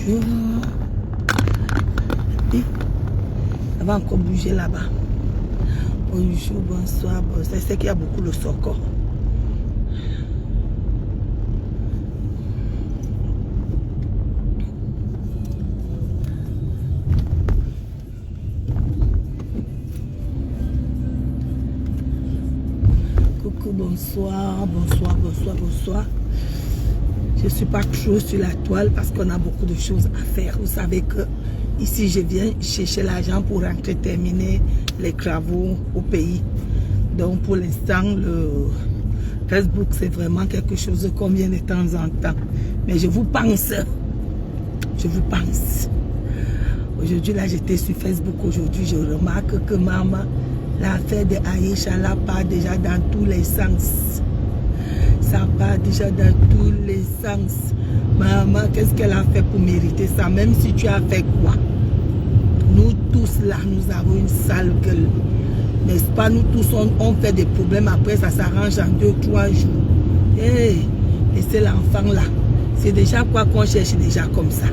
bonjour. Et ça va encore bouger là-bas. Bonjour, bonsoir, bonsoir. C'est qu'il y a beaucoup de socor. Coucou, bonsoir, bonsoir, bonsoir, bonsoir. Je ne suis pas trop sur la toile parce qu'on a beaucoup de choses à faire. Vous savez que ici, je viens chercher l'argent pour rentrer terminer les travaux au pays. Donc, pour l'instant, le Facebook, c'est vraiment quelque chose qu'on vient de temps en temps. Mais je vous pense. Je vous pense. Aujourd'hui, là, j'étais sur Facebook. Aujourd'hui, je remarque que maman, l'affaire de Aïcha, là, part déjà dans tous les sens. Ça part déjà dans tous les sens. Maman, qu'est-ce qu'elle a fait pour mériter ça? Même si tu as fait quoi? Nous tous là, nous avons une sale gueule. N'est-ce pas? Nous tous, on fait des problèmes. Après, ça s'arrange en 2-3 jours. Hey, laissez l'enfant là. C'est déjà quoi qu'on cherche déjà comme ça.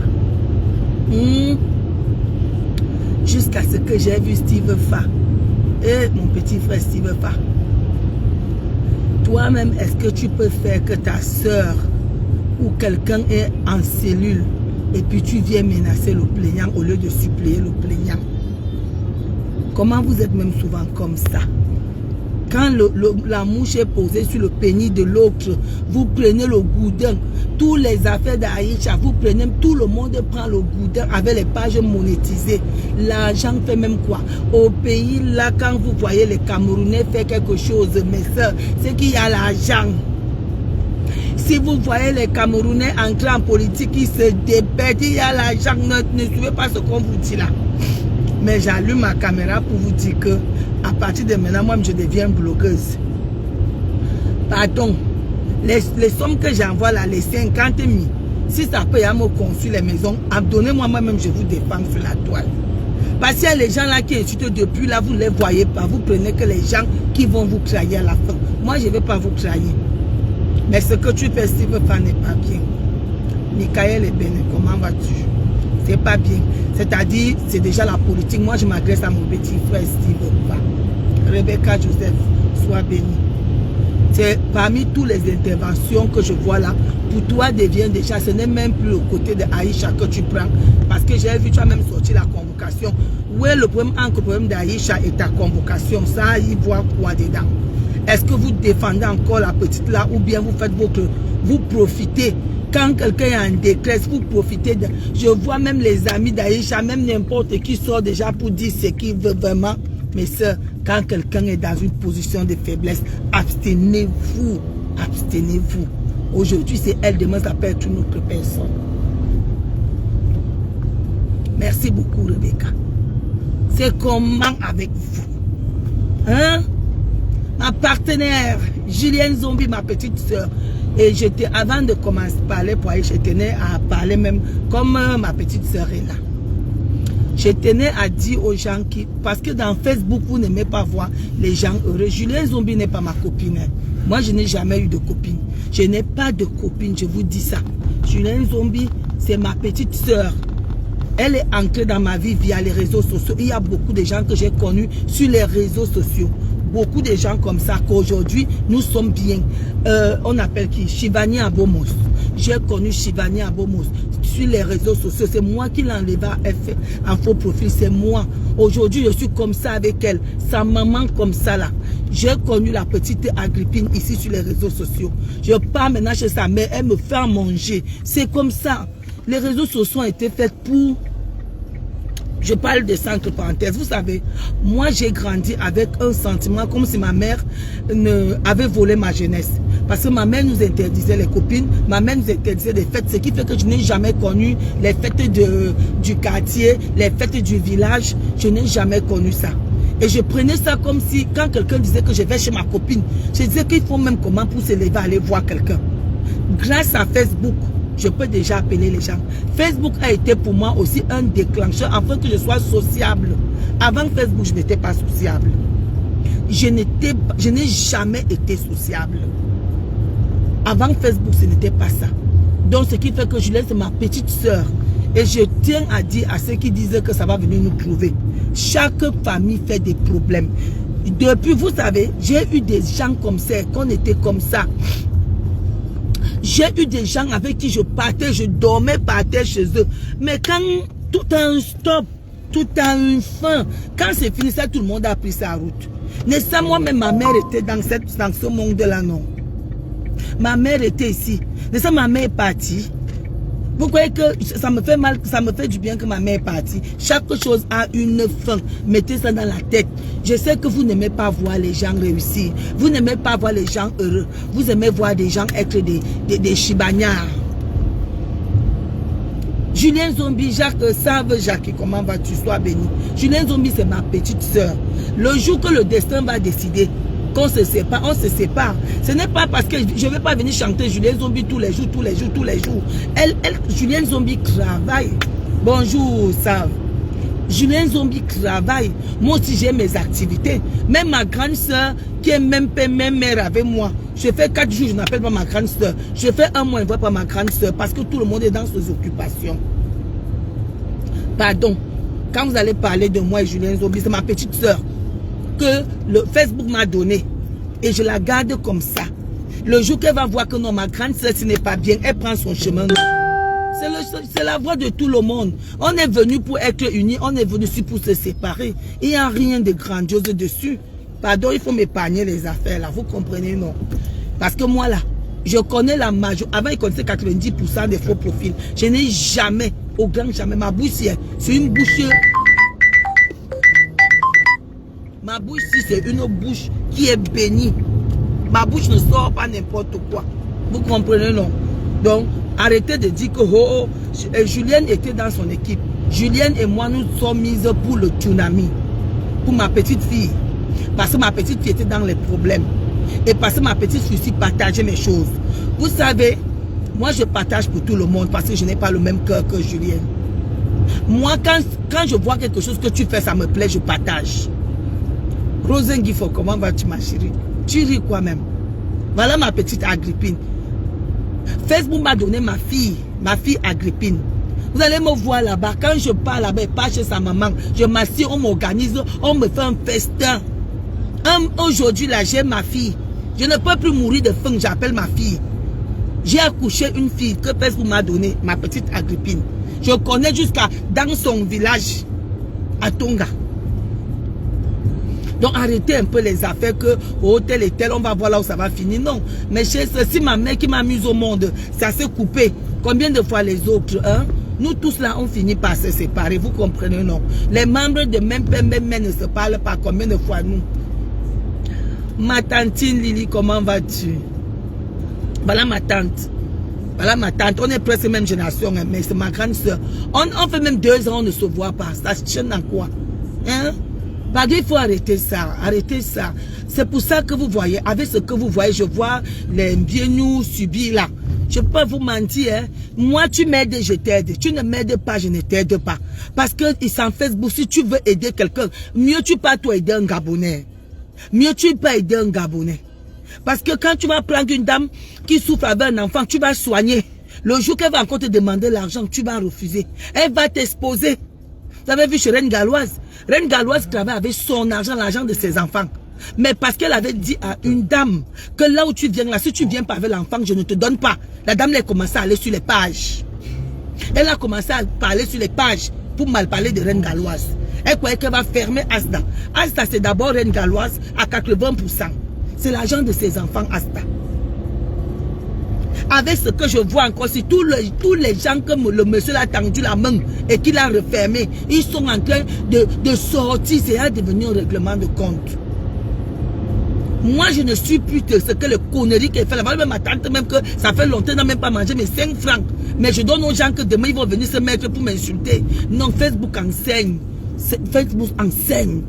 Jusqu'à ce que j'ai vu Steve Fa. Et mon petit frère Steve Fa. Toi-même, est-ce que tu peux faire que ta soeur ou quelqu'un est en cellule et puis tu viens menacer le plaignant au lieu de suppléer le plaignant? Comment vous êtes même souvent comme ça? Quand la mouche est posée sur le pénis de l'autre, vous prenez le goudin. Tous les affaires d'Aïcha, vous prenez, tout le monde prend le goudin avec les pages monétisées. L'argent fait même quoi? Au pays, là, quand vous voyez les Camerounais faire quelque chose, mes soeurs, c'est qu'il y a l'argent. Si vous voyez les Camerounais entrer en politique, ils se dépêchent, il y a l'argent. Ne suivez pas ce qu'on vous dit là. Mais j'allume ma caméra pour vous dire que à partir de maintenant, moi, je deviens blogueuse. Pardon. Les sommes que j'envoie là, les 50 000, si ça peut y aller me construire les maisons, donnez-moi moi-même, je vous défends sur la toile. Parce qu'il y a les gens là qui insultent depuis là, vous ne les voyez pas. Vous prenez que les gens qui vont vous trahir à la fin. Moi, je ne vais pas vous trahir. Mais ce que tu fais, Steve Fa, n'est pas bien. Michael et Bénin, comment vas-tu? C'est pas bien. C'est-à-dire, c'est déjà la politique. Moi, je m'adresse à mon petit frère Steve Fa. Rebecca Joseph, sois béni. C'est parmi toutes les interventions que je vois là, pour toi devient déjà, ce n'est même plus le côté de Aïcha que tu prends. Parce que j'ai vu, tu as même sorti la convocation. Où est le problème entre le problème d'Aïcha et ta convocation? Ça, y voit quoi dedans? Est-ce que vous défendez encore la petite là ou bien vous faites votre... Vous profitez. Quand quelqu'un est en détresse, vous profitez de... Je vois même les amis d'Aïcha, même n'importe qui sort déjà pour dire ce qu'il veut vraiment. Mais sœurs, quand quelqu'un est dans une position de faiblesse, abstenez-vous. Abstenez-vous. Aujourd'hui, c'est elle, demain, ça peut être une autre personne. Merci beaucoup, Rebecca. C'est comment avec vous? Hein? Ma partenaire, Julienne Zombie, ma petite sœur. Et j'étais, avant de commencer à parler pour elle, je tenais à parler même comme ma petite sœur est là. Je tenais à dire aux gens qui... Parce que dans Facebook, vous n'aimez pas voir les gens heureux. Julienne Zombie n'est pas ma copine. Moi, je n'ai jamais eu de copine. Je n'ai pas de copine, je vous dis ça. Julienne Zombie, c'est ma petite sœur. Elle est entrée dans ma vie via les réseaux sociaux. Il y a beaucoup de gens que j'ai connus sur les réseaux sociaux. Beaucoup de gens comme ça qu'aujourd'hui, nous sommes bien. On appelle qui? Shivani Abomos. J'ai connu Shivani Abomos sur les réseaux sociaux. C'est moi qui l'ai enlevé en faux profil. C'est moi. Aujourd'hui, je suis comme ça avec elle. Sa maman comme ça là. J'ai connu la petite Agrippine ici sur les réseaux sociaux. Je pars maintenant chez sa mère. Elle me fait à manger. C'est comme ça. Les réseaux sociaux ont été faits pour... Je parle de ça entre parenthèses. Vous savez, moi j'ai grandi avec un sentiment comme si ma mère avait volé ma jeunesse. Parce que ma mère nous interdisait les copines, ma mère nous interdisait les fêtes, ce qui fait que je n'ai jamais connu les fêtes du quartier, les fêtes du village. Je n'ai jamais connu ça. Et je prenais ça comme si, quand quelqu'un disait que je vais chez ma copine, je disais qu'il faut même comment pour se lever aller voir quelqu'un. Grâce à Facebook, je peux déjà appeler les gens. Facebook a été pour moi aussi un déclencheur afin que je sois sociable. Avant Facebook, je n'étais pas sociable. Je n'ai jamais été sociable. Avant Facebook, ce n'était pas ça. Donc, ce qui fait que je laisse ma petite soeur Et je tiens à dire à ceux qui disent que ça va venir nous trouver. Chaque famille fait des problèmes. Depuis, vous savez, j'ai eu des gens comme ça, qu'on était comme ça. J'ai eu des gens avec qui je partais, je dormais par terre chez eux. Mais quand tout a un stop, tout a une fin, quand c'est fini, ça, tout le monde a pris sa route. Mais ça, moi-même, ma mère était dans ce monde-là, non. Ma mère était ici. Mais ça, ma mère est partie. Vous croyez que ça me fait mal, ça me fait du bien que ma mère est partie. Chaque chose a une fin. Mettez ça dans la tête. Je sais que vous n'aimez pas voir les gens réussir. Vous n'aimez pas voir les gens heureux. Vous aimez voir des gens être des chibagnards. Julien Zombie, Jacques, Save Jacques, comment vas-tu? Sois béni. Julien Zombie, c'est ma petite soeur. Le jour que le destin va décider qu'on se sépare, on se sépare. Ce n'est pas parce que je ne vais pas venir chanter Julien Zombie tous les jours. Julien Zombie travaille. Bonjour, Save. Julien Zombie travaille. Moi aussi, j'ai mes activités. Même ma grande soeur, qui est même mère avec moi. Je fais 4 jours, je n'appelle pas ma grande soeur. Je fais un mois, je ne vois pas ma grande soeur. Parce que tout le monde est dans ses occupations. Pardon. Quand vous allez parler de moi et Julien Zombie, c'est ma petite soeur que le Facebook m'a donné. Et je la garde comme ça. Le jour qu'elle va voir que non, ma grande soeur, ce n'est pas bien, elle prend son chemin. C'est la voix de tout le monde. On est venu pour être unis, on est venu ici pour se séparer. Il n'y a rien de grandiose dessus. Pardon, il faut m'épargner les affaires là, vous comprenez, non? Parce que moi là, je connais la majorité. Avant, il connaissait 90% des faux profils. Je n'ai jamais, au grand jamais, ma bouche, c'est une bouche. Ma bouche, c'est une bouche qui est bénie. Ma bouche ne sort pas n'importe quoi. Vous comprenez, non? Donc, arrêtez de dire que Julienne était dans son équipe. Julienne et moi, nous sommes mises pour le tsunami. Pour ma petite fille. Parce que ma petite fille était dans les problèmes. Et parce que ma petite fille aussi partageait mes choses. Vous savez, moi je partage pour tout le monde parce que je n'ai pas le même cœur que Julienne. Moi, quand je vois quelque chose que tu fais, ça me plaît, je partage. Rosengifo, comment vas-tu ma chérie? Tu ris quoi même? Voilà ma petite Agrippine. Facebook m'a donné ma fille Agrippine. Vous allez me voir là-bas. Quand je pars là-bas, et pas chez sa maman, je m'assieds, on m'organise, on me fait un festin. Aujourd'hui là, j'ai ma fille. Je ne peux plus mourir de faim, j'appelle ma fille. J'ai accouché une fille que Facebook m'a donnée, ma petite Agrippine. Je connais jusqu'à dans son village, à Tonga. Donc arrêtez un peu les affaires que au tel et tel, on va voir là où ça va finir. Non, mais chez ceci, ma mère qui m'amuse au monde, ça s'est coupé. Combien de fois les autres, hein? Nous tous là, on finit par se séparer, vous comprenez, non? Les membres de même père, même mère ne se parlent pas. Combien de fois nous? Ma tantine Lily, comment vas-tu? Voilà ma tante. Voilà ma tante. On est presque même génération, hein, mais c'est ma grande soeur. On fait même 2 ans, on ne se voit pas. Ça tient dans quoi? Hein? Parce qu'il faut arrêter ça. Arrêter ça. C'est pour ça que vous voyez, avec ce que vous voyez, je vois les bien nous subis là. Je peux pas vous mentir, hein. Moi, tu m'aides, je t'aide. Tu ne m'aides pas, je ne t'aide pas. Parce que sans Facebook, si tu veux aider quelqu'un, mieux tu pas toi aider un Gabonais. Mieux tu peux aider un Gabonais. Parce que quand tu vas prendre une dame qui souffre avec un enfant, tu vas soigner. Le jour qu'elle va encore te demander l'argent, tu vas refuser. Elle va t'exposer. Vous avez vu chez Reine Galloise? Reine Galloise travaille avec son argent, l'argent de ses enfants. Mais parce qu'elle avait dit à une dame que là où tu viens, là, si tu viens pas avec l'enfant, je ne te donne pas. La dame, elle a commencé à aller sur les pages. Elle a commencé à parler sur les pages pour mal parler de Reine Galloise. Elle croyait qu'elle va fermer Asda. Asda, c'est d'abord Reine Galloise à 80%. C'est l'argent de ses enfants, Asda. Avec ce que je vois encore, si tous les gens comme le monsieur l'a tendu la main et qu'il a refermé, ils sont en train de sortir, c'est à devenir un règlement de compte. Moi, je ne suis plus de ce que le connerie qu'elle fait là-bas. Même ma tante, même que ça fait longtemps, n'a même pas mangé mes 5 francs. Mais je donne aux gens que demain, ils vont venir se mettre pour m'insulter. Non, Facebook enseigne. Facebook enseigne.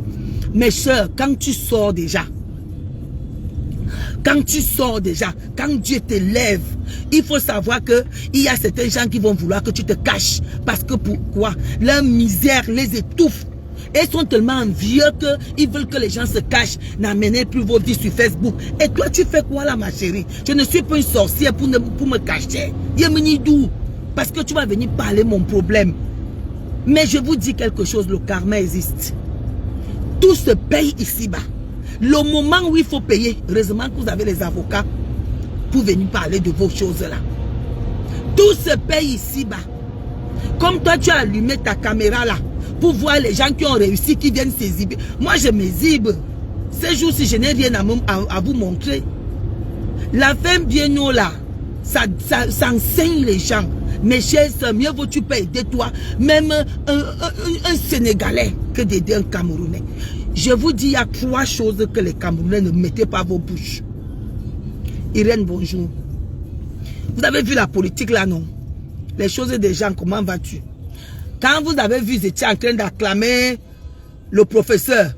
Mes soeurs, quand tu sors déjà, quand Dieu te lève, il faut savoir que il y a certains gens qui vont vouloir que tu te caches. Parce que pourquoi? Leur misère les étouffe. Et ils sont tellement envieux qu'ils veulent que les gens se cachent. N'amenez plus vos vies sur Facebook. Et toi, tu fais quoi là, ma chérie? Je ne suis pas une sorcière pour me cacher. Yemenidou. parce que tu vas venir parler mon problème. Mais je vous dis quelque chose, le karma existe. Tout se paye ici-bas. Le moment où il faut payer, heureusement que vous avez les avocats pour venir parler de vos choses-là. Tout se paye ici-bas. Comme toi, tu as allumé ta caméra là pour voir les gens qui ont réussi, qui viennent s'exhiber. Moi, je m'exhibe. Ces jours-ci, je n'ai rien à vous montrer. La femme bien nous là, ça enseigne les gens. Mes chers soeurs, mieux vaut tu peux aider toi, même un Sénégalais, que d'aider un Camerounais. Je vous dis, il y a 3 choses que les Camerounais ne mettez pas vos bouches. Irène, bonjour. Vous avez vu la politique là, non? Les choses des gens, comment vas-tu? Quand vous avez vu, vous étiez en train d'acclamer le professeur.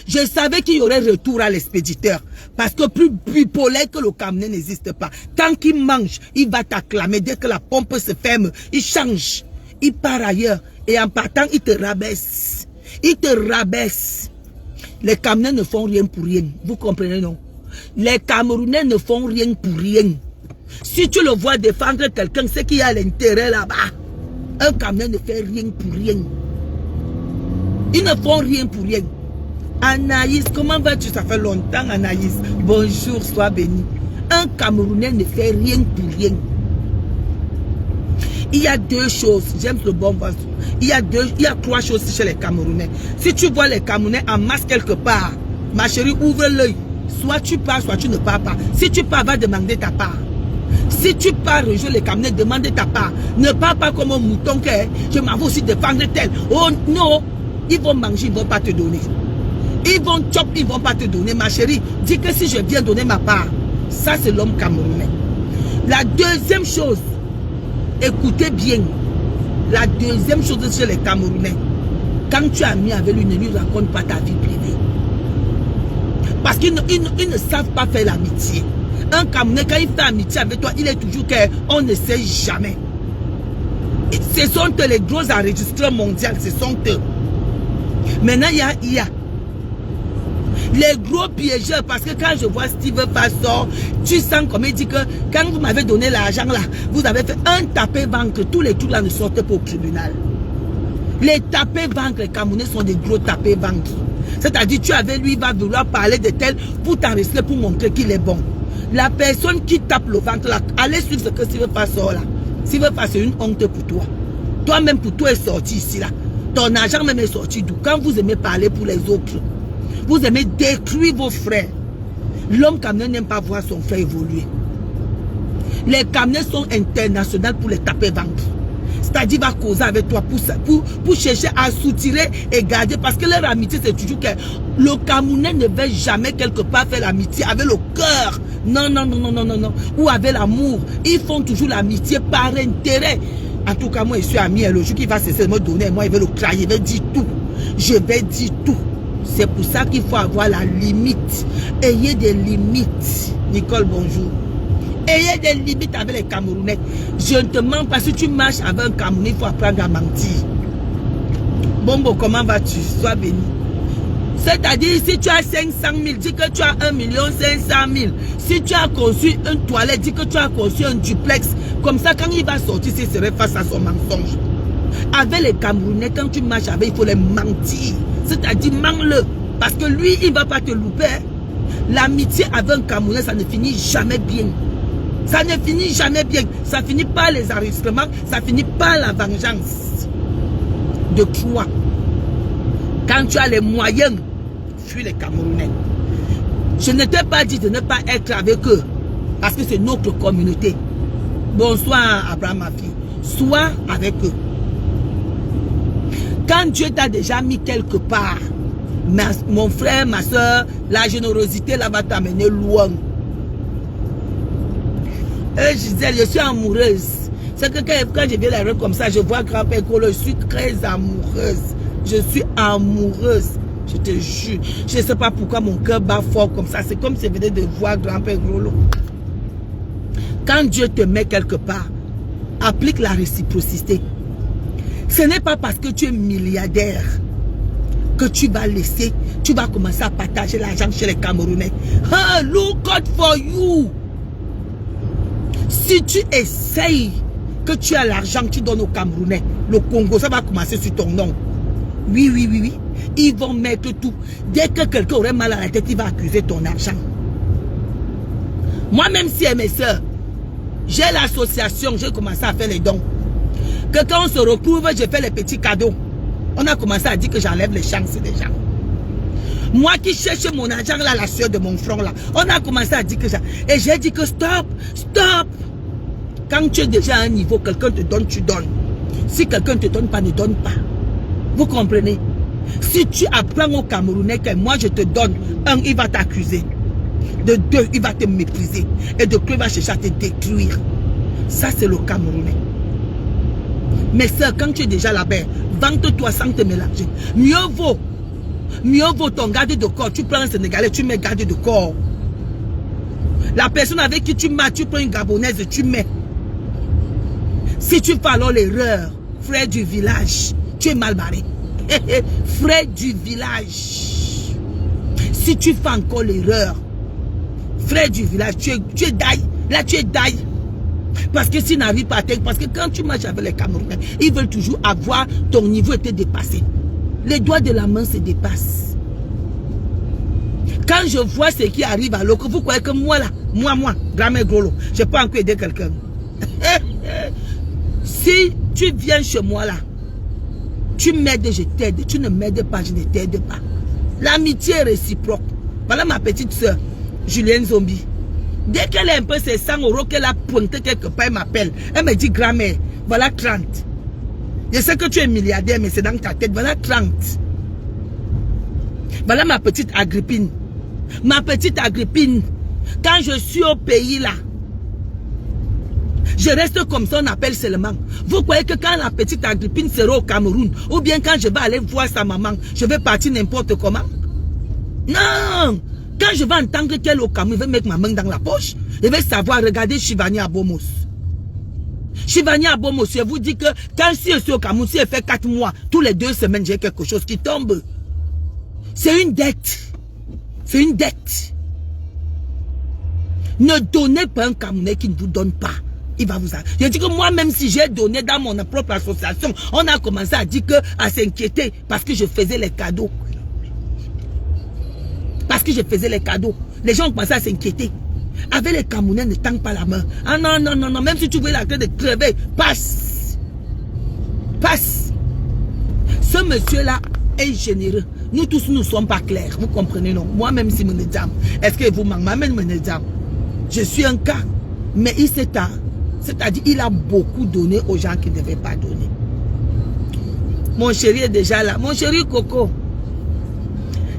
Je savais qu'il y aurait retour à l'expéditeur. Parce que plus bipolaire que le Camerounais n'existe pas. Tant qu'il mange, il va t'acclamer. Dès que la pompe se ferme, il change. Il part ailleurs. Et en partant, il te rabaisse. Il te rabaisse. Les Camerounais ne font rien pour rien. Vous comprenez, non? Les Camerounais ne font rien pour rien. Si tu le vois défendre quelqu'un, c'est qu'il y a l'intérêt là-bas. Un Camerounais ne fait rien pour rien. Ils ne font rien pour rien. Anaïs, comment vas-tu? Ça fait longtemps, Anaïs. Bonjour, sois béni. Un Camerounais ne fait rien pour rien. Il y a 2 choses. J'aime le bon vent. Il y a 3 choses chez les Camerounais. Si tu vois les Camerounais en masse quelque part, ma chérie, ouvre l'œil. Soit tu pars, soit tu ne pars pas. Si tu pars, va demander ta part. Si tu pars rejoindre les Camerounais, demande ta part. Ne pars pas comme un mouton que je m'en vais aussi défendre tel. Oh non, ils vont manger, ils ne vont pas te donner. Ils vont chop, ils ne vont pas te donner. Ma chérie, dis que si je viens donner ma part, ça c'est l'homme camerounais. La deuxième chose, écoutez bien. La deuxième chose chez les Camerounais, quand tu es ami avec lui, ne lui raconte pas ta vie privée. Parce qu'ils ne savent pas faire l'amitié. Un Camerounais, quand il fait amitié avec toi, il est toujours qu'on ne sait jamais. Et ce sont les gros enregistreurs mondiaux, ce sont eux. Maintenant, il y a les gros piégeurs, parce que quand je vois Steve Fassor, tu sens comme il dit que quand vous m'avez donné l'argent là, vous avez fait un tapé-ventre, tous les trucs là ne sortent pas au tribunal. Les tapés-ventre, les Camerounais sont des gros tapés-ventre. C'est-à-dire, tu avais lui, il va vouloir parler de tel pour t'enregistrer, pour montrer qu'il est bon. La personne qui tape le ventre là, allez suivre ce que Steve Fassor là. Steve Fassor, c'est une honte pour toi. Toi-même, pour toi, est sorti ici là. Ton argent même est sorti d'où? Quand vous aimez parler pour les autres, vous aimez détruire vos frères. L'homme camerounais n'aime pas voir son frère évoluer. Les Camerounais sont internationaux pour les taper ventre. C'est-à-dire, va causer avec toi pour chercher à soutirer et garder. Parce que leur amitié, c'est toujours que le Camerounais ne veut jamais quelque part faire l'amitié avec le cœur. Non, non, non, non, non, non, non. Ou avec l'amour. Ils font toujours l'amitié par intérêt. En tout cas, moi, je suis ami. Le jour qu'il va cesser de me donner, moi, il va le crailler. Il va dire tout. Je vais dire tout. C'est pour ça qu'il faut avoir la limite. Ayez des limites. Nicole, bonjour. Ayez des limites avec les Camerounais. Je ne te mens pas. Si tu marches avec un Camerounais, il faut apprendre à mentir. Bon, comment vas-tu? Sois béni. C'est-à-dire, si tu as 500 000, dis que tu as 1 500 000. Si tu as conçu une toilette, dis que tu as conçu un duplex. Comme ça, quand il va sortir, il serait face à son mensonge. Avec les Camerounais, quand tu marches avec, il faut les mentir. C'est-à-dire, mens-le. Parce que lui, il ne va pas te louper. L'amitié avec un Camerounais, ça ne finit jamais bien. Ça ne finit jamais bien. Ça finit par les enregistrements. Ça finit par la vengeance. De toi. Quand tu as les moyens, fuis les Camerounais. Je ne t'ai pas dit de ne pas être avec eux. Parce que c'est notre communauté. Bonsoir, Abraham, ma fille. Sois avec eux. Quand Dieu t'a déjà mis quelque part, mon frère, ma soeur, la générosité là va t'amener loin. Gisèle, je suis amoureuse. C'est que quand je viens la rue comme ça, je vois grand-père Golo, je suis très amoureuse. Je suis amoureuse. Je te jure. Je ne sais pas pourquoi mon cœur bat fort comme ça. C'est comme si je venais de voir grand-père Golo. Quand Dieu te met quelque part, applique la réciprocité. Ce n'est pas parce que tu es milliardaire que tu vas laisser, tu vas commencer à partager l'argent chez les Camerounais. Look out for you. Si tu essayes que tu as l'argent, tu donnes aux Camerounais. Le Congo, ça va commencer sur ton nom. Oui, oui, oui, oui. Ils vont mettre tout. Dès que quelqu'un aurait mal à la tête, il va accuser ton argent. Moi, même si mes soeurs, j'ai l'association, j'ai commencé à faire les dons. Que quand on se retrouve, je fais les petits cadeaux. On a commencé à dire que j'enlève les chances des gens. Moi qui cherche mon argent là, la soeur de mon front là, on a commencé à dire que ça. Et j'ai dit que stop, stop. Quand tu es déjà à un niveau, quelqu'un te donne, tu donnes. Si quelqu'un ne te donne pas, ne donne pas. Vous comprenez? Si tu apprends au Camerounais que moi je te donne, un, il va t'accuser. De deux, il va te mépriser. Et de trois, il va chercher à te détruire. Ça, c'est le Camerounais. Mais sœur, quand tu es déjà là-bas, vante-toi sans te mélanger. Mieux vaut ton garde de corps. Tu prends un Sénégalais, tu mets garde de corps. La personne avec qui tu mets, tu prends une Gabonaise, tu mets. Si tu fais alors l'erreur, frère du village, tu es mal barré. Frère du village. Si tu fais encore l'erreur, frère du village, tu es daille. Là, tu es daille. Parce que s'ils n'arrivent pas à t'aider, parce que quand tu marches avec les Camerounais, ils veulent toujours avoir ton niveau été dépassé. Les doigts de la main se dépassent. Quand je vois ce qui arrive à l'autre, vous croyez que moi là, moi, grand-mère Grolo, je peux encore aider quelqu'un. Si tu viens chez moi là, tu m'aides, je t'aide. Tu ne m'aides pas, je ne t'aide pas. L'amitié est réciproque. Voilà ma petite soeur, Julienne Zombie. Dès qu'elle a un peu ses 100 € qu'elle a pointé quelque part, elle m'appelle. Elle me dit, grand-mère, voilà 30. Je sais que tu es milliardaire, mais c'est dans ta tête. Voilà 30. Voilà ma petite Agrippine. Ma petite Agrippine. Quand je suis au pays là, je reste comme ça, on appelle seulement. Vous croyez que quand la petite Agrippine sera au Cameroun, ou bien quand je vais aller voir sa maman, je vais partir n'importe comment? Non! Quand je vais entendre qu'elle est au Cameroun, je vais mettre ma main dans la poche. Je vais savoir, regarder Chivani Abomos. Chivani Abomos, je vous dis que quand si je suis au Cameroun, si elle fait 4 mois, tous les 2 semaines, j'ai quelque chose qui tombe. C'est une dette. C'est une dette. Ne donnez pas un Camerounais qui ne vous donne pas. Il va vous... Je dis que moi, même si j'ai donné dans mon propre association, on a commencé à dire que, à s'inquiéter parce que je faisais les cadeaux. Parce que je faisais les cadeaux. Les gens ont commencé à s'inquiéter. Avec les Camerounais, ne tendent pas la main. Ah non, non, non, non. Même si tu veux la clé de crever, passe. Passe. Ce monsieur-là est généreux. Nous tous, nous ne sommes pas clairs. Vous comprenez, non? Moi-même, si mon examen. Est-ce que vous m'amènez mon examen? Je suis un cas. Mais il s'est tard. C'est-à-dire, il a beaucoup donné aux gens qui ne devaient pas donner. Mon chéri est déjà là. Mon chéri Coco.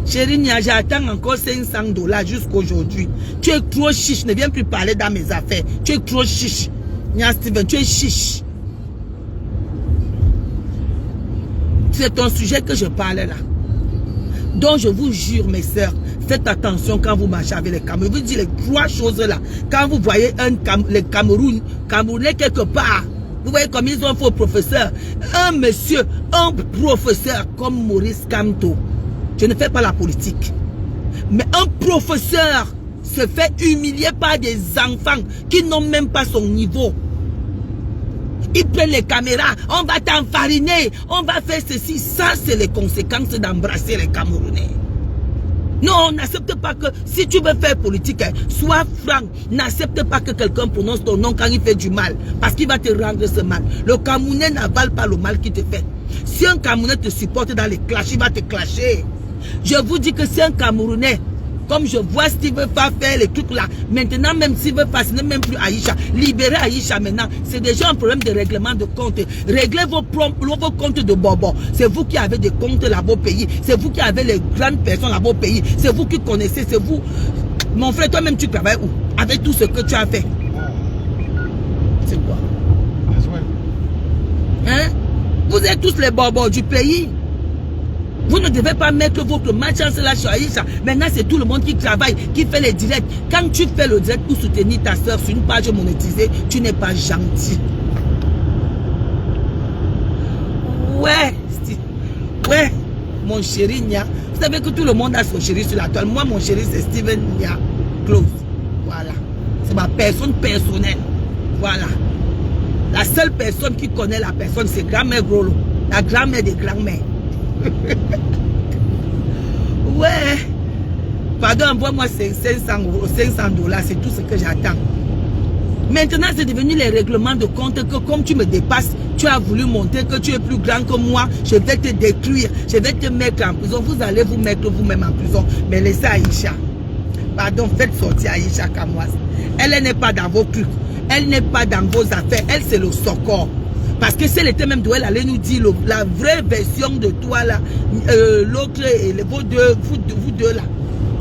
Chérie, j'attends encore 500 $ jusqu'aujourd'hui. Tu es trop chiche, ne viens plus parler dans mes affaires. Tu es trop chiche. Nia Steven, tu es chiche. C'est ton sujet que je parle là. Donc je vous jure, mes soeurs, faites attention quand vous marchez avec les Camerounais. Je vous dis les 3 choses là. Quand vous voyez les Camerounais quelque part, vous voyez comme ils ont fait au professeur. Un monsieur, un professeur comme Maurice Kamto. Je ne fais pas la politique. Mais un professeur se fait humilier par des enfants qui n'ont même pas son niveau. Ils prennent les caméras, on va t'enfariner, on va faire ceci. Ça, c'est les conséquences d'embrasser les Camerounais. Non, on n'accepte pas que, si tu veux faire politique, sois franc. N'accepte pas que quelqu'un prononce ton nom quand il fait du mal. Parce qu'il va te rendre ce mal. Le Camerounais n'avale pas le mal qu'il te fait. Si un Camerounais te supporte dans les clashs, il va te clasher. Je vous dis que c'est un Camerounais. Comme je vois Steve veut pas faire les trucs là. Maintenant, même s'il veut pas, ce n'est même plus Aïcha. Libérez Aïcha maintenant. C'est déjà un problème de règlement de compte. Réglez vos comptes de Bobo. C'est vous qui avez des comptes là-bas au pays. C'est vous qui avez les grandes personnes là-bas au pays. C'est vous qui connaissez. C'est vous. Mon frère, toi-même, tu travailles où? Avec tout ce que tu as fait. C'est quoi? Hein? Vous êtes tous les bobos du pays. Vous ne devez pas mettre votre malchance là sur Aïcha. Maintenant, c'est tout le monde qui travaille, qui fait les directs. Quand tu fais le direct pour soutenir ta soeur sur une page monétisée, tu n'es pas gentil. Ouais, mon chéri Nia. Vous savez que tout le monde a son chéri sur la toile. Moi, mon chéri, c'est Steven Nia Close. Voilà. C'est ma personne personnelle. Voilà. La seule personne qui connaît la personne, c'est grand-mère Grolo. La grand-mère des grands-mères. Ouais. Pardon, envoie-moi 500 $, c'est tout ce que j'attends. Maintenant, c'est devenu les règlements de compte que comme tu me dépasses, tu as voulu montrer que tu es plus grand que moi, je vais te détruire, je vais te mettre en prison. Vous allez vous mettre vous-même en prison. Mais laissez Aïcha. Pardon, faites sortir Aïcha Kamoise. Elle n'est pas dans vos trucs. Elle n'est pas dans vos affaires. Elle, c'est le Sokor. Parce que si elle était même douée, elle allait nous dire la vraie version de toi là, l'autre et vous deux là.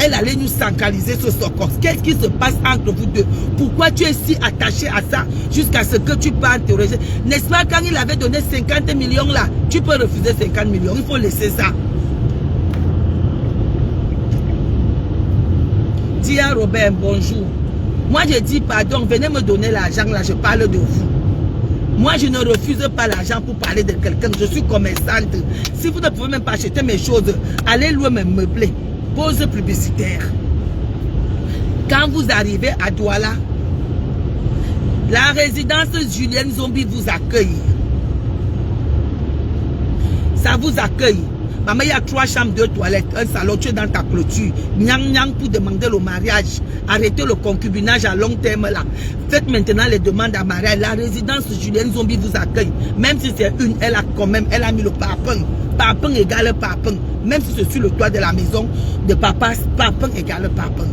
Elle allait nous centraliser ce Sokor. Qu'est-ce qui se passe entre vous deux? Pourquoi tu es si attaché à ça jusqu'à ce que tu peux interroger? N'est-ce pas quand il avait donné 50 millions là, tu peux refuser 50 millions. Il faut laisser ça. Dis à Robert, bonjour. Moi je dis pardon, venez me donner l'argent là, je parle de vous. Moi je ne refuse pas l'argent pour parler de quelqu'un. Je suis commerçante. Si vous ne pouvez même pas acheter mes choses, allez louer mes meublés. Pause publicitaire. Quand vous arrivez à Douala, la résidence Julienne Zombie vous accueille. Ça vous accueille. Maman, il y a 3 chambres, 2 toilettes, un salon, tu es dans ta clôture. Nyang nyang pour demander le mariage. Arrêtez le concubinage à long terme là. Faites maintenant les demandes à mariage. La résidence Julienne Zombie vous accueille. Même si c'est une, elle a quand même, elle a mis le parpaing. Parpaing égale parpaing. Même si c'est sur le toit de la maison de papa, parpaing égale parpaing.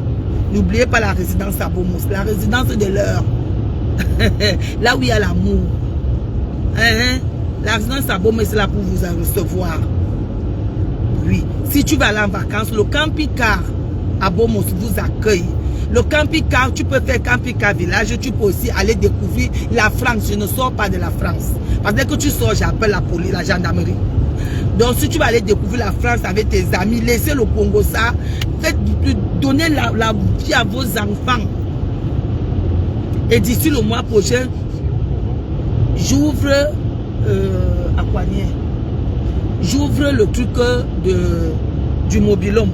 N'oubliez pas la résidence à Bomos. La résidence de l'heure. Là où il y a l'amour. La résidence à Bomos, c'est là pour vous recevoir. Oui. Si tu vas aller en vacances, le camping-car à Bomos vous accueille. Le camping-car, tu peux faire camping-car village, tu peux aussi aller découvrir la France. Je ne sors pas de la France. Parce que tu sors, j'appelle la police, la gendarmerie. Donc si tu vas aller découvrir la France avec tes amis, laissez le Congo ça, faites donner la vie à vos enfants. Et d'ici le mois prochain, j'ouvre à Coignet. J'ouvre le truc du mobilhome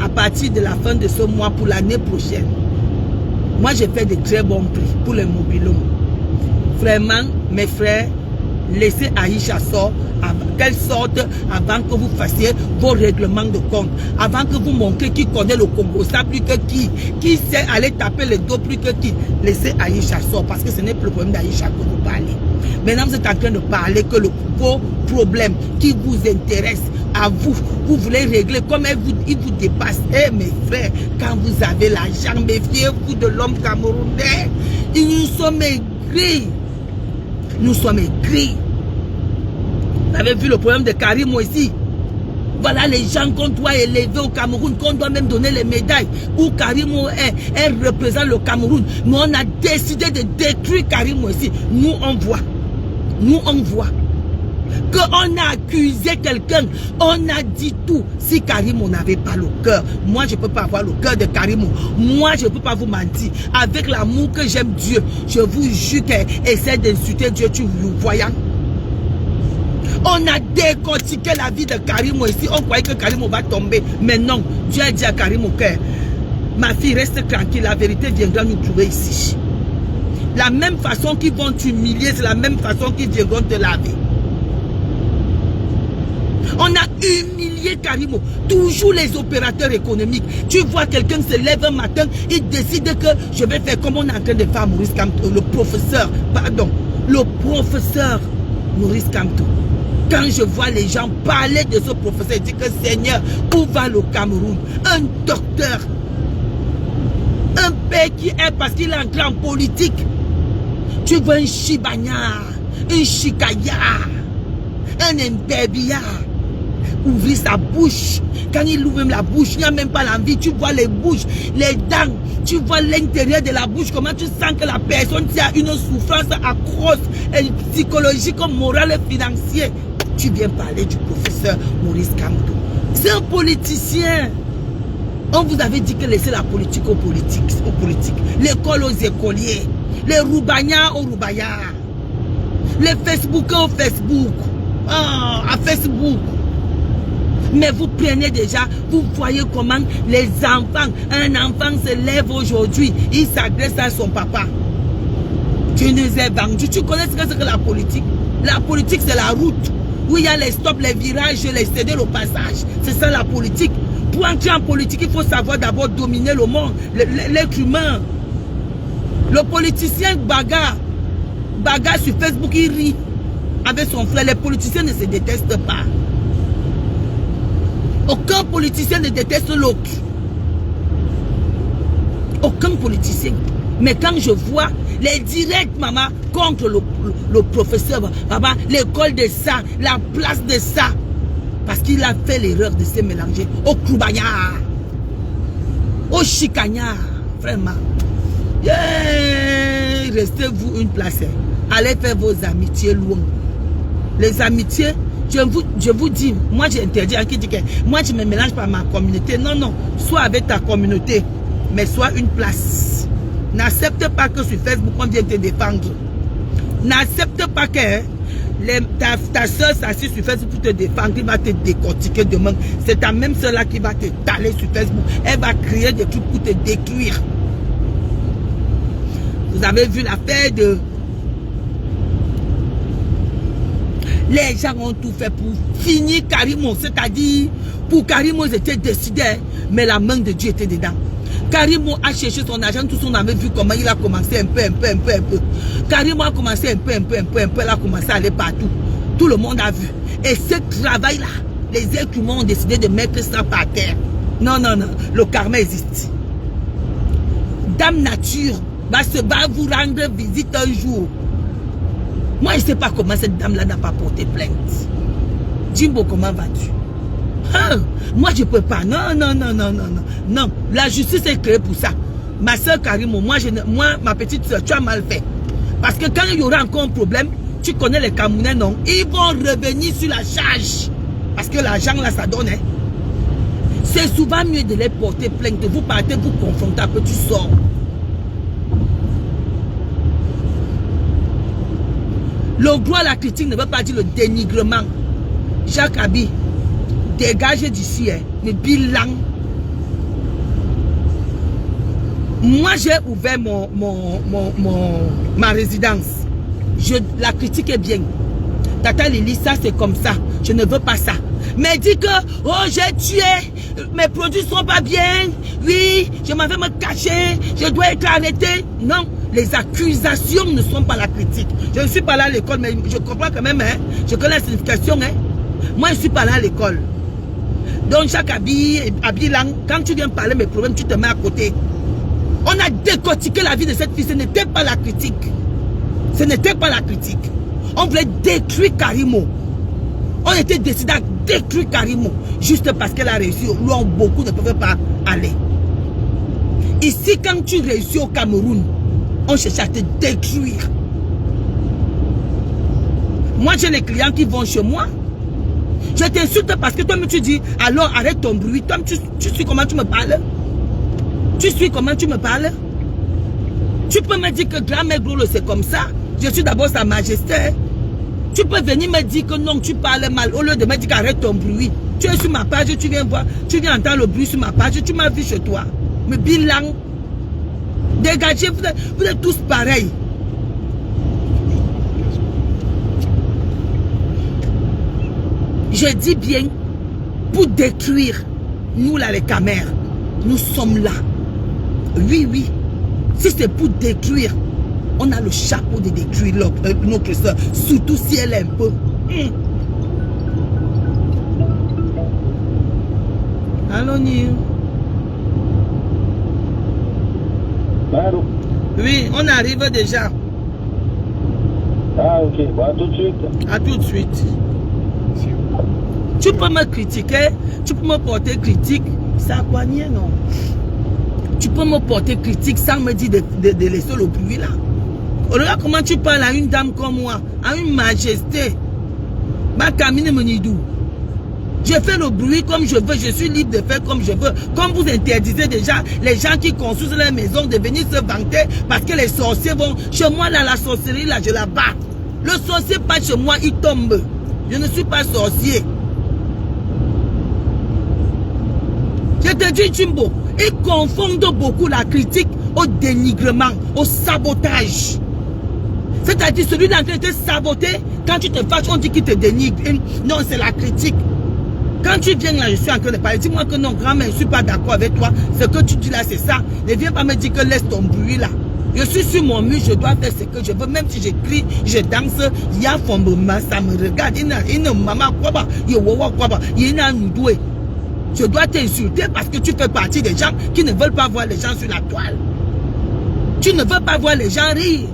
à partir de la fin de ce mois pour l'année prochaine. Moi, j'ai fait de très bons prix pour le mobilhome. Vraiment, mes frères, laissez Aïcha sortir, qu'elle sorte avant que vous fassiez vos règlements de compte. Avant que vous montrez qui connaît le Congo, ça plus que qui sait aller taper le dos plus que qui. Laissez Aïcha sortir parce que ce n'est plus le problème d'Aïcha que vous parlez. Maintenant, vous êtes en train de parler que vos problèmes qui vous intéressent à vous, vous voulez régler comme il vous dépasse. Eh mes frères, quand vous avez l'argent, méfiez-vous de l'homme camerounais. Nous sommes aigris. Nous sommes aigris. Vous avez vu le problème de Karim ici. Voilà les gens qu'on doit élever au Cameroun, qu'on doit même donner les médailles. Où Karim elle représente le Cameroun. Mais on a décidé de détruire Karim ici. Nous on voit. Nous on voit. Qu'on a accusé quelqu'un, on a dit tout. Si Karim n'avait pas le cœur, moi je ne peux pas avoir le cœur de Karim. Moi je ne peux pas vous mentir. Avec l'amour que j'aime Dieu, je vous jure qu'elle essaie d'insulter Dieu, tu voyant. On a décortiqué la vie de Karim ici. On croyait que Karim va tomber. Mais non, Dieu a dit à Karim au cœur, ma fille reste tranquille, la vérité viendra nous trouver ici. La même façon qu'ils vont t'humilier, c'est la même façon qu'ils viendront te laver. On a humilié Karim. Toujours les opérateurs économiques. Tu vois quelqu'un se lève un matin, il décide que je vais faire comme on est en train de faire Maurice Kamto. Le professeur Maurice Kamto. Quand je vois les gens parler de ce professeur, je dis que Seigneur, où va le Cameroun? Un docteur. Un père qui est parce qu'il est entré en politique. Tu vois un Chibanya, un Chikaya, un Mbebia. Ouvrir sa bouche. Quand il ouvre la bouche, il n'y a même pas l'envie. Tu vois les bouches, les dents. Tu vois l'intérieur de la bouche. Comment tu sens que la personne a une souffrance atroce, psychologique, morale et financière. Tu viens parler du professeur Maurice Kamto. C'est un politicien. On vous avait dit que laissez la politique aux politiques. L'école aux écoliers. Les Roubanya aux Roubaya. Les Facebookers au Facebook. À Facebook. Mais vous prenez déjà, vous voyez comment les enfants, un enfant se lève aujourd'hui, il s'agresse à son papa. Tu nous as vendu. Tu connais ce que c'est que la politique? La politique, c'est la route où il y a les stops, les virages, les céder au passage. C'est ça la politique. Pour entrer en politique, il faut savoir d'abord dominer le monde, l'être humain. Le politicien bagarre sur Facebook, il rit avec son frère. Les politiciens ne se détestent pas. Aucun politicien ne déteste l'autre. Aucun politicien. Mais quand je vois les directs, maman, contre le professeur, maman, l'école de ça, la place de ça, parce qu'il a fait l'erreur de se mélanger au Koubagnard, au Chicagnard, vraiment. Yeah. Restez-vous une place. Allez faire vos amitiés loin. Les amitiés, je vous dis, moi j'ai interdit à qui dit que moi je me mélange pas ma communauté. Non, non, sois avec ta communauté, mais sois une place. N'accepte pas que sur Facebook on vienne te défendre. N'accepte pas que ta soeur s'assied sur Facebook pour te défendre, il va te décortiquer demain. C'est ta même soeur là qui va te taler sur Facebook. Elle va créer des trucs pour te détruire. Vous avez vu l'affaire de... Les gens ont tout fait pour finir Karimo. C'est-à-dire, pour Karimo, ils étaient décidés, mais la main de Dieu était dedans. Karimo a cherché son argent, tout le monde avait vu comment il a commencé un peu. Karimo a commencé un peu, il a commencé à aller partout. Tout le monde a vu. Et ce travail-là, les êtres humains ont décidé de mettre ça par terre. Non, non, non, le karma existe. Dame Nature va vous rendre visite un jour. Moi, je ne sais pas comment cette dame-là n'a pas porté plainte. Jimbo, comment vas-tu? Hein? Moi, je ne peux pas. Non, non, non, non, non, non. Non, la justice est créée pour ça. Ma soeur Karimo, moi, ma petite soeur, tu as mal fait. Parce que quand il y aura encore un problème, tu connais les Camerounais, non? Ils vont revenir sur la charge. Parce que l'argent, là, ça donne. Hein? C'est souvent mieux de les porter plainte. Vous partez, vous confrontez, après tu sors. Le droit à la critique ne veut pas dire le dénigrement. Jacques Abi, dégagez d'ici, hein, le bilan. Moi, j'ai ouvert ma résidence. La critique est bien. Tata Lili, ça c'est comme ça. Je ne veux pas ça. Mais dis que, oh, j'ai tué, mes produits sont pas bien. Oui, je m'en vais me cacher, je dois être arrêté. Non, les accusations ne sont pas la critique. Je ne suis pas là à l'école, mais je comprends quand même, hein. Je connais la signification, hein. Moi, je ne suis pas là à l'école. Donc, chaque habit lang, quand tu viens parler mes problèmes, tu te mets à côté. On a décortiqué la vie de cette fille, ce n'était pas la critique. Ce n'était pas la critique. On voulait détruire Karimo. On était décidé à détruire Karimo. Juste parce qu'elle a réussi. Loin, beaucoup ne peuvent pas aller. Ici, quand tu réussis au Cameroun, on cherche à te détruire. Moi, j'ai les clients qui vont chez moi. Je t'insulte parce que toi, tu dis, alors arrête ton bruit. Toi, tu suis comment tu me parles? Tu suis comment tu me parles? Tu peux me dire que grand-mère Gros, c'est comme ça. Je suis d'abord sa majesté. Tu peux venir me dire que non, tu parles mal. Au lieu de me dire qu'arrête ton bruit. Tu es sur ma page, tu viens voir. Tu viens entendre le bruit sur ma page. Tu m'as vu chez toi. Mais bilan. Dégagez, vous êtes tous pareils. Je dis bien, pour détruire, nous là les camères, nous sommes là. Oui, oui. Si c'est pour détruire, on a le chapeau de détruire notre soeur, surtout si elle est un peu. Allô, Nil. Allô? Oui, on arrive déjà. Ah, ok. Bon, à tout de suite. À tout de suite. Tu peux me critiquer, tu peux me porter critique, ça a poigné, non? Tu peux me porter critique sans me dire de laisser le bruit là. Regarde comment tu parles à une dame comme moi, à une majesté. Ma camine menidou. Je fais le bruit comme je veux, je suis libre de faire comme je veux. Comme vous interdisez déjà les gens qui construisent leur maison de venir se vanter parce que les sorciers vont... Chez moi, là, la sorcellerie, là, je la bats. Le sorcier passe chez moi, il tombe. Je ne suis pas sorcier. Je te dis, Jimbo, ils confondent beaucoup la critique au dénigrement, au sabotage. C'est-à-dire celui-là qui te saboté, quand tu te fâches, on dit qu'il te dénigre. Non, c'est la critique. Quand tu viens là, je suis en train de parler, dis-moi que non, grand-mère, je ne suis pas d'accord avec toi. Ce que tu dis là, c'est ça. Ne viens pas me dire que laisse ton bruit là. Je suis sur mon mur, je dois faire ce que je veux. Même si je crie, je danse, il y a fond ça me regarde. Il y a une maman, quoi, il y a une douée. Je dois t'insulter parce que tu fais partie des gens qui ne veulent pas voir les gens sur la toile. Tu ne veux pas voir les gens rire.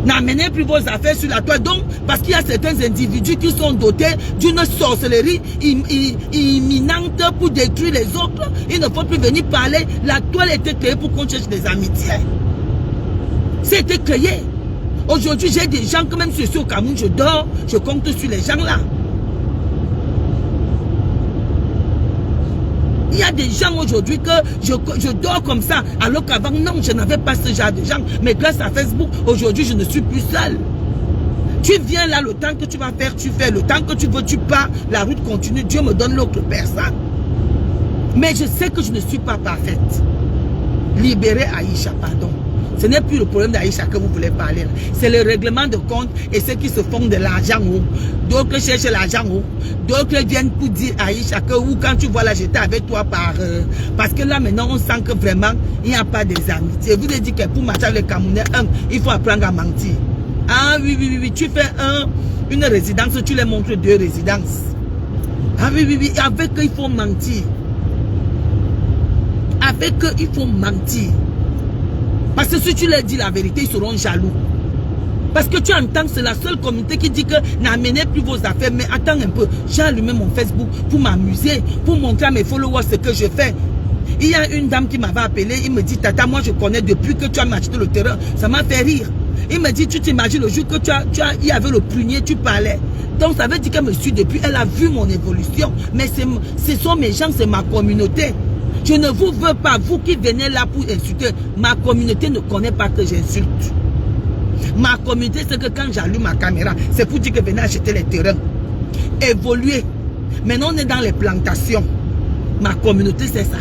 N'amenez plus vos affaires sur la toile. Donc, parce qu'il y a certains individus qui sont dotés d'une sorcellerie imminente pour détruire les autres, il ne faut plus venir parler. La toile était créée pour qu'on cherche des amitiés. C'était créé. Aujourd'hui, j'ai des gens, quand même si je suis au Cameroun, je dors, je compte sur les gens là. Il y a des gens aujourd'hui que je dors comme ça, alors qu'avant, non, je n'avais pas ce genre de gens. Mais grâce à Facebook, aujourd'hui, je ne suis plus seul. Tu viens là, le temps que tu vas faire, tu fais. Le temps que tu veux, tu pars. La route continue. Dieu me donne l'autre personne. Mais je sais que je ne suis pas parfaite. Libérez Aïcha, pardon. Ce n'est plus le problème d'Aïcha que vous voulez parler. C'est le règlement de compte et ceux qui se font de l'argent. D'autres cherchent l'argent. D'autres viennent pour dire à Aïcha que quand tu vois là, j'étais avec toi parce que là maintenant on sent que vraiment il n'y a pas des amitiés. Je vous ai dit que pour marcher avec les Camerounais, il faut apprendre à mentir. Ah oui, tu fais une résidence, tu les montres 2 résidences. Ah oui, avec eux il faut mentir. Avec eux il faut mentir. Parce que si tu leur dis la vérité, ils seront jaloux. Parce que tu entends, c'est la seule communauté qui dit que n'amenez plus vos affaires. Mais attends un peu, j'ai allumé mon Facebook pour m'amuser, pour montrer à mes followers ce que je fais. Il y a une dame qui m'avait appelé, il me dit, Tata, moi je connais depuis que tu as acheté le terrain. Ça m'a fait rire. Il me dit, tu t'imagines le jour que il y avait le prunier, tu parlais. Donc ça veut dire qu'elle me suit depuis, elle a vu mon évolution. Mais ce sont mes gens, c'est ma communauté. Je ne vous veux pas, vous qui venez là pour insulter. Ma communauté ne connaît pas que j'insulte. Ma communauté, c'est que quand j'allume ma caméra, c'est pour dire que venez acheter les terrains. Évoluer. Maintenant, on est dans les plantations. Ma communauté, c'est ça.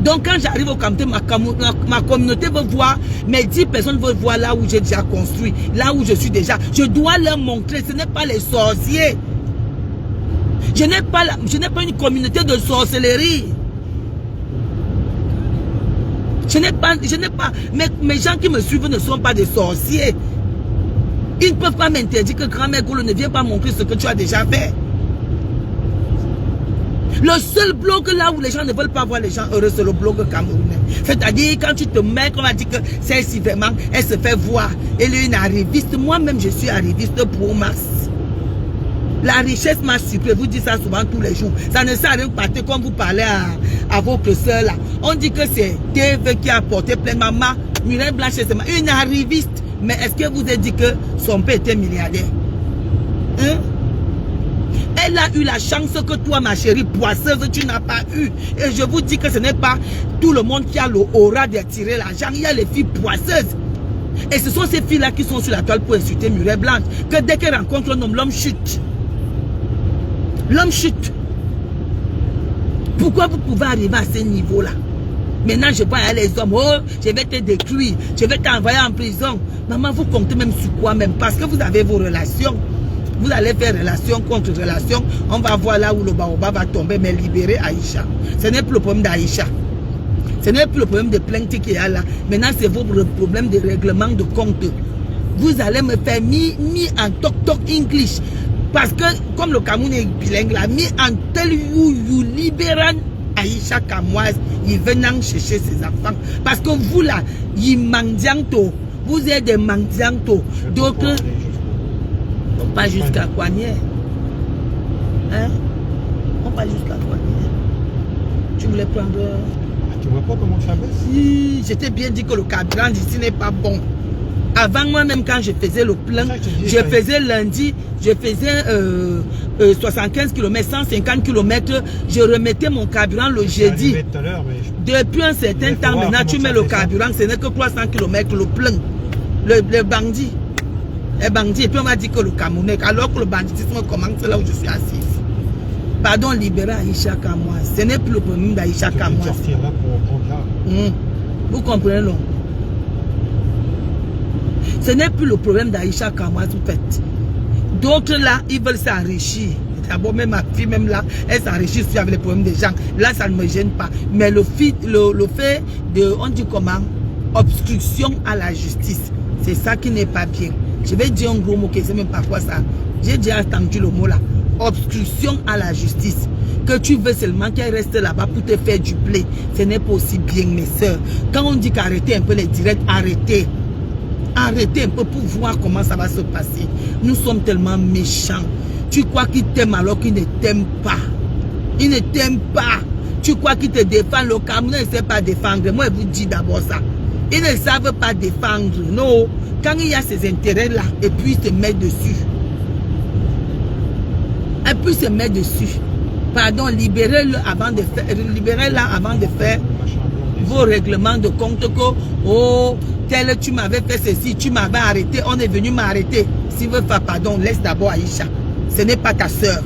Donc, quand j'arrive au Cameroun, ma communauté veut voir, mes 10 personnes veulent voir là où j'ai déjà construit, là où je suis déjà. Je dois leur montrer, ce n'est pas les sorciers. Je n'ai pas une communauté de sorcellerie. Je n'ai pas, mes gens qui me suivent ne sont pas des sorciers. Ils ne peuvent pas m'interdire que grand-mère Golo ne vient pas montrer ce que tu as déjà fait. Le seul blog là où les gens ne veulent pas voir les gens heureux, c'est le blog camerounais. C'est-à-dire, quand tu te mets, on va dire que celle-ci vraiment, elle se fait voir. Elle est une arriviste. Moi-même, je suis arriviste pour masse. La richesse m'a surpris, vous dites ça souvent tous les jours. Ça ne sert à rien de partir comme vous parlez à votre soeur là. On dit que c'est Dave qui a porté plein de maman. Mireille Blanche, c'est une arriviste. Mais est-ce que vous avez dit que son père était milliardaire? Hein? Elle a eu la chance que toi, ma chérie poisseuse, tu n'as pas eu. Et je vous dis que ce n'est pas tout le monde qui a l'aura d'attirer l'argent. Il y a les filles poisseuses. Et ce sont ces filles-là qui sont sur la toile pour insulter Mireille Blanche. Que dès qu'elle rencontre un homme, l'homme chute. L'homme chute. Pourquoi vous pouvez arriver à ce niveau-là? Maintenant, je vois les hommes, oh, je vais te détruire, je vais t'envoyer en prison. Maman, vous comptez même sur quoi même? Parce que vous avez vos relations. Vous allez faire relation contre relation. On va voir là où le baobab va tomber, mais libérer Aïcha. Ce n'est plus le problème d'Aïcha. Ce n'est plus le problème de plainte qu'il y a là. Maintenant, c'est votre problème de règlement de compte. Vous allez me faire mis en talk English. Parce que, comme le Cameroun est bilingue, là, mis en tel you libéran Aïcha Kamoise, il venant chercher ses enfants. Parce que vous là, il mendianto. Vous êtes des mendianto. D'autres, pas jusqu'à Coignet. Hein? On va jusqu'à Coignet. Tu voulais prendre. Tu vois pas comment ça baisse? Si, j'étais bien dit que le carburant ici n'est pas bon. Avant moi-même, quand je faisais le plein, je faisais lundi, je faisais 75 km, 150 km, je remettais mon carburant le jeudi. Depuis un certain temps, maintenant, tu mets le carburant, ce n'est que 300 km, le plein. Le bandit. Les bandits, et puis on va dire que le Camerounais, alors que le banditisme commence là où je suis assise. Pardon, libérer Aïcha Kamoise. Ce n'est plus le problème d'Aïcha Kamoise. Vous comprenez, non? Ce n'est plus le problème d'Aïcha Kamoise, en fait. D'autres là, ils veulent s'enrichir. D'abord, même ma fille, même là, elle s'enrichit avec les problèmes des gens. Là, ça ne me gêne pas. Mais le fait de, on dit comment, obstruction à la justice, c'est ça qui n'est pas bien. Je vais dire un gros mot qui ne sais même pas quoi ça. J'ai déjà entendu le mot là. Obstruction à la justice. Que tu veux seulement qu'elle reste là-bas pour te faire du blé. Ce n'est pas aussi bien, mes soeurs. Quand on dit qu'arrêtez un peu les directs, arrêtez. Arrêtez un peu pour voir comment ça va se passer. Nous sommes tellement méchants. Tu crois qu'il t'aime alors qu'il ne t'aime pas. Il ne t'aime pas. Tu crois qu'il te défend. Le Cameroun ne sait pas défendre. Moi, je vous dis d'abord ça. Ils ne savent pas défendre. Non. Quand il y a ces intérêts-là, et puis ils se mettent dessus. Et puis se mettre dessus. Pardon, libérez-le avant de faire, libérez-la avant de faire vos règlements de compte que, oh, tel tu m'avais fait ceci, tu m'avais arrêté, on est venu m'arrêter. S'il veut faire pardon, laisse d'abord Aïcha. Ce n'est pas ta soeur.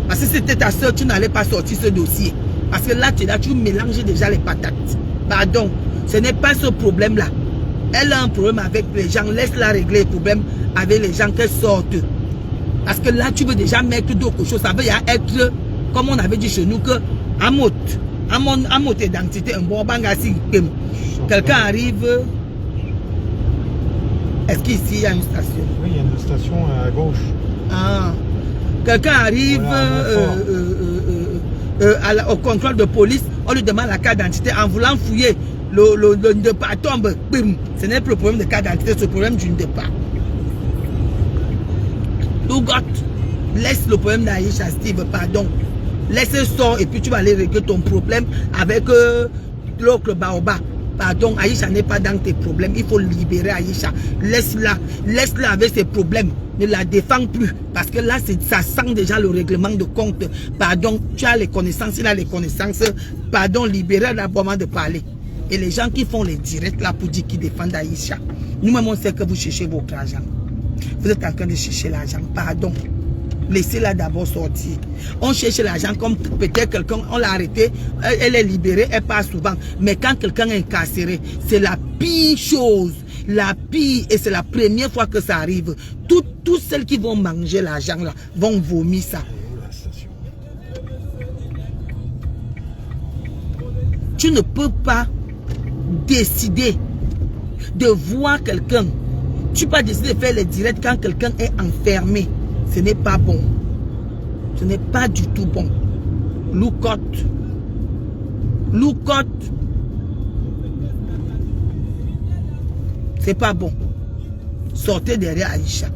Parce que si c'était ta soeur, tu n'allais pas sortir ce dossier. Parce que là, tu mélanges déjà les patates. Pardon, ce n'est pas ce problème-là. Elle a un problème avec les gens, laisse-la régler les problèmes avec les gens qu'elle sorte. Parce que là, tu veux déjà mettre d'autres choses. Ça veut être, comme on avait dit chez nous, que Amot identité, un bon bangasi. Quelqu'un arrive. Est-ce qu'ici, il y a une station? Oui, il y a une station à gauche. Ah. Quelqu'un arrive au contrôle de police, on lui demande la carte d'identité en voulant fouiller le départ tombe. Bim. Ce n'est plus le problème de carte d'identité, c'est le problème du départ. Laisse le problème d'Aïcha, Steve, pardon. Laisse sort et puis tu vas aller régler ton problème avec l'autre Baoba. Pardon, Aïcha n'est pas dans tes problèmes. Il faut libérer Aïcha. Laisse-la. Laisse-la avec ses problèmes. Ne la défends plus. Parce que là, ça sent déjà le règlement de compte. Pardon, tu as les connaissances, il a les connaissances. Pardon, libérez-la avant de parler. Et les gens qui font les directs là pour dire qu'ils défendent Aïcha. Nous-mêmes, on sait que vous cherchez votre argent. Vous êtes en train de chercher l'argent. Pardon. Laissez-la d'abord sortir. On cherche l'argent comme peut-être quelqu'un, on l'a arrêté, elle est libérée, elle part souvent. Mais quand quelqu'un est incarcéré, c'est la pire chose. La pire, et c'est la première fois que ça arrive. Toutes celles qui vont manger l'argent là, vont vomir ça. Tu ne peux pas décider de voir quelqu'un. Tu peux pas décider de faire les directs quand quelqu'un est enfermé. Ce n'est pas bon. Ce n'est pas du tout bon. Loukotte. Loukotte. C'est pas bon. Sortez derrière Aïcha.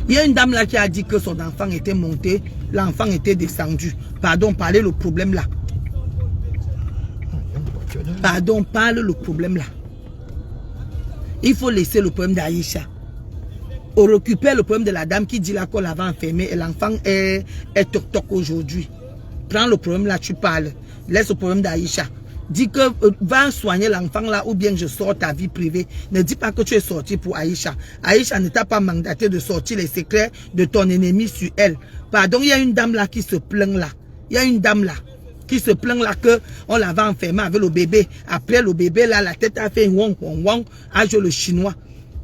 Il y a une dame là qui a dit que son enfant était monté, l'enfant était descendu. Pardon, parlez le problème là. Pardon, parle le problème là. Il faut laisser le problème d'Aïcha. On récupère le problème de la dame qui dit là qu'on l'avait enfermé et l'enfant est toc-toc aujourd'hui. Prends le problème là, tu parles. Laisse le problème d'Aïcha. Dis que va soigner l'enfant là ou bien je sors ta vie privée. Ne dis pas que tu es sorti pour Aïcha. Aïcha ne t'a pas mandaté de sortir les secrets de ton ennemi sur elle. Pardon, il y a une dame là qui se plaint là. Il y a une dame là qui se plaint là que on l'avait enfermé avec le bébé. Après le bébé là, la tête a fait wong wong wong. Ah, je le chinois.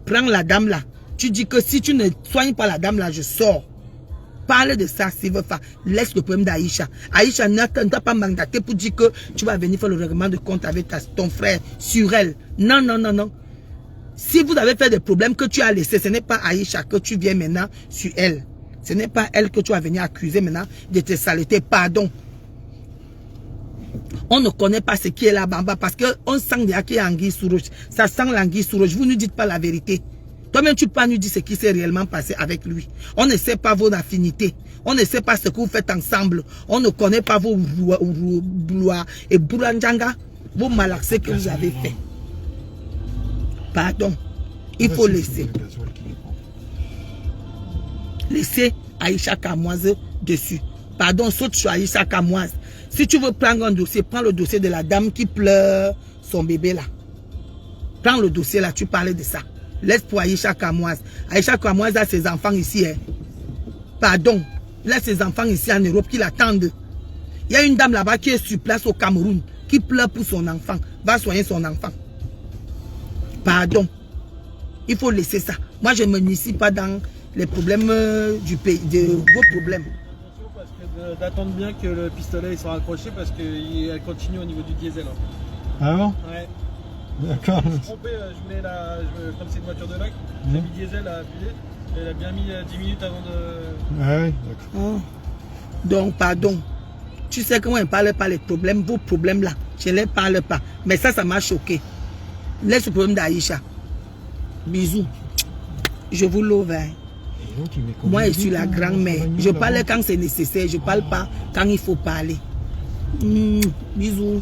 Prends la dame là. Tu dis que si tu ne soignes pas la dame là, je sors. Parle de ça s'il veut pas. Laisse le problème d'Aïcha. Aïcha ne t'a pas mandaté pour dire que tu vas venir faire le règlement de compte avec ton frère sur elle. Non, non, non, non. Si vous avez fait des problèmes que tu as laissés, ce n'est pas Aïcha que tu viens maintenant sur elle. Ce n'est pas elle que tu vas venir accuser maintenant de tes saletés. Pardon. On ne connaît pas ce qui est là-bas parce qu'on sent déjà qu'il y a anguille sous roche. Ça sent l'anguille sous roche. Vous ne dites pas la vérité. Toi-même, tu peux pas nous dire ce qui s'est réellement passé avec lui. On ne sait pas vos affinités. On ne sait pas ce que vous faites ensemble. On ne connaît pas vos blois et bouranjanga, vos malaxés que vous avez fait. Pardon. Il faut laisser. Laissez Aïcha Kamoise dessus. Pardon, saute sur Aïcha Kamoise. Si tu veux prendre un dossier, prends le dossier de la dame qui pleure son bébé là. Prends le dossier là, tu parlais de ça. Laisse pour Aïcha Kamoise. Aïcha Kamoise a ses enfants ici. Hein. Pardon. Laisse ses enfants ici en Europe qui l'attendent. Il y a une dame là-bas qui est sur place au Cameroun, qui pleure pour son enfant. Va soigner son enfant. Pardon. Il faut laisser ça. Moi, je ne m'initie pas dans les problèmes du pays, de vos problèmes. Attention parce que d'attendre bien que le pistolet il soit raccroché parce qu'elle continue au niveau du diesel. Hein. Ah bon? Ouais. D'accord. Je me suis trompé, comme c'est une voiture de loc, j'ai mis diesel à appuyer. Elle a bien mis 10 minutes avant de... Ah oui, d'accord. Oh. Donc, pardon. Tu sais que moi, je ne parle pas les problèmes, vos problèmes là. Je ne les parle pas. Mais ça m'a choqué. Laisse le problème d'Aïcha. Bisous. Je vous love. Hein. Moi, je suis la grand-mère. Je parle quand c'est nécessaire. Je ne parle pas quand il faut parler. Bisous.